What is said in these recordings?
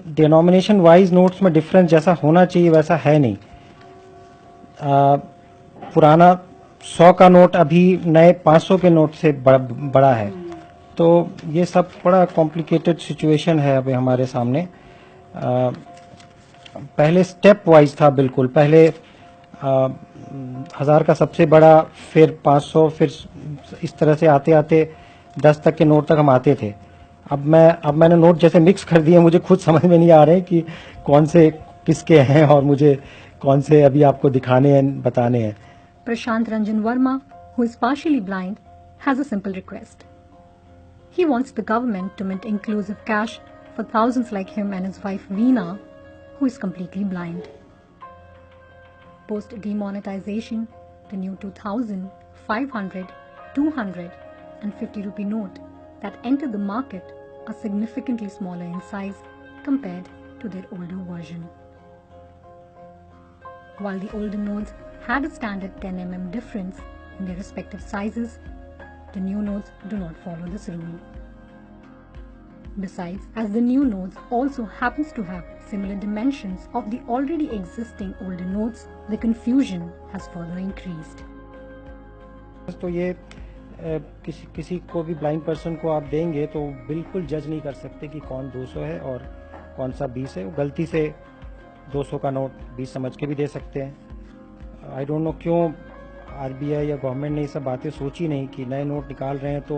Denomination wise notes में difference जैसा होना चाहिए वैसा है नहीं। पुराना 100 का नोट अभी नए 500 के नोट से बड़ा है। तो ये सब बड़ा कॉम्प्लिकेटेड सिचुएशन है अभी हमारे सामने। पहले स्टेप वाइज था, बिल्कुल पहले 1000 का सबसे बड़ा, फिर 500, फिर इस तरह से आते आते 10 तक के नोट तक हम आते थे। अब मैंने नोट जैसे मिक्स कर दिए, मुझे खुद समझ में नहीं आ रहे कि कौन से किसके हैं और मुझे कौन से अभी आपको दिखाने हैं, बताने हैं। Prashant Ranjan Verma, who is partially blind, has a simple request. He wants the government to mint inclusive cash for thousands like him and his wife Veena, who is completely blind. Post demonetization, the new 2000, 500, 200 and 50 rupee note that enter the market are significantly smaller in size compared to their older version. While the older notes had a standard 10 mm difference in their respective sizes, the new notes do not follow this rule. Besides, as the new notes also happens to have similar dimensions of the already existing older notes, the confusion has further increased. तो ये किसी को भी blind person को आप देंगे तो बिल्कुल जज नहीं कर सकते कि कौन 200 है और कौन सा 20 है। वो गलती से 200 का नोट 20 समझ के भी दे सकते हैं। आई डोंट नो क्यों आरबीआई या गवर्नमेंट ने ये सब बातें सोची नहीं कि नए नोट निकाल रहे हैं तो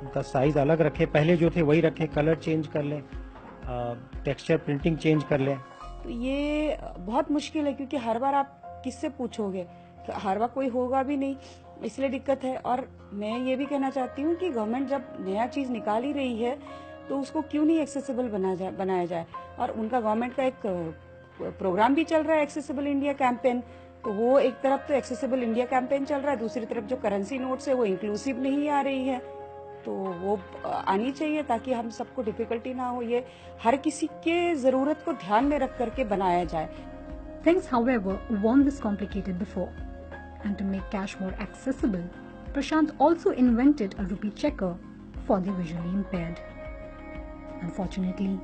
उनका साइज अलग रखे, पहले जो थे वही रखें, कलर चेंज कर लें, टेक्सचर प्रिंटिंग चेंज कर लें। तो ये बहुत मुश्किल है क्योंकि हर बार आप किससे पूछोगे, हर बार कोई होगा भी नहीं, इसलिए दिक्कत है। और मैं ये भी कहना चाहती हूँ कि गवर्नमेंट जब नया चीज निकाल ही रही है तो उसको क्यों नहीं एक्सेसिबल बनाया जाए। और उनका गवर्नमेंट का एक प्रोग्राम भी चल रहा है, एक्सेसिबल इंडिया कैंपेन। तो वो एक तरफ तो एक्सेसिबल इंडिया कैंपेन चल रहा है, दूसरी तरफ जो करेंसी नोट्स है वो इंक्लूसिव नहीं आ रही है, तो वो आनी चाहिए ताकि हम सबको डिफिकल्टी ना हो। ये हर किसी के जरूरत को ध्यान में रख करके बनाया जाए। Things, however, weren't this complicated before. And to make cash more accessible, Prashant also invented a rupee checker for the visually impaired. Unfortunately,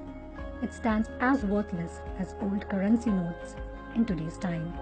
it stands as worthless as old currency notes in today's time.